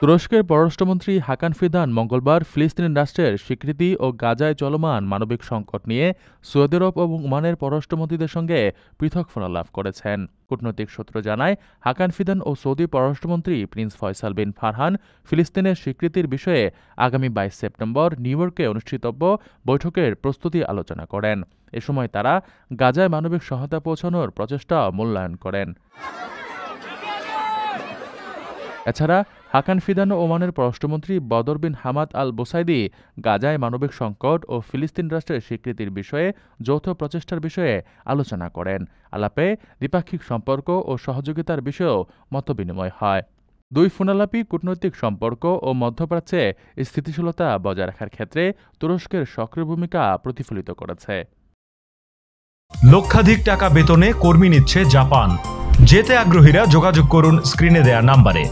তুরস্কের পররাষ্ট্রমন্ত্রী হাকান ফিদান মঙ্গলবার ফিলিস্তিন রাষ্ট্রের স্বীকৃতি ও গাজায় চলমান মানবিক সংকট নিয়ে সৌদি আরব এবং ওমানের পররাষ্ট্রমন্ত্রীদের সঙ্গে পৃথক ফোনালাপ করেছেন। কূটনৈতিক সূত্র জানায়, হাকান ফিদান ও সৌদি পররাষ্ট্রমন্ত্রী প্রিন্স ফয়সাল বিন ফারহান ফিলিস্তিনের স্বীকৃতির বিষয়ে আগামী ২২ সেপ্টেম্বর নিউ ইয়র্কে অনুষ্ঠিতব্য বৈঠকের প্রস্তুতি আলোচনা করেন। এ সময় তারা গাজায় মানবিক সহায়তা পৌঁছানোর প্রচেষ্টা মূল্যায়ন করেন। এছাড়া হাকান ফিদান ও ওমানের পররাষ্ট্রমন্ত্রী বদর বিন হামাদ আল বুসাইদি গাজায় মানবিক সংকট ও ফিলিস্তিন রাষ্ট্রের স্বীকৃতির বিষয়ে যৌথ প্রচেষ্টার বিষয়ে আলোচনা করেন। আলাপে দ্বিপাক্ষিক সম্পর্ক ও সহযোগিতার বিষয়েও মতবিনিময় হয়। দুই ফোনালাপই কূটনৈতিক সম্পর্ক ও মধ্যপ্রাচ্যে স্থিতিশীলতা বজায় রাখার ক্ষেত্রে তুরস্কের সক্রিয় ভূমিকা প্রতিফলিত করেছে। লক্ষাধিক টাকা বেতনে কর্মী নিচ্ছে জাপান। যেতে আগ্রহীরা যোগাযোগ করুন স্ক্রিনে দেয়া নাম্বারে।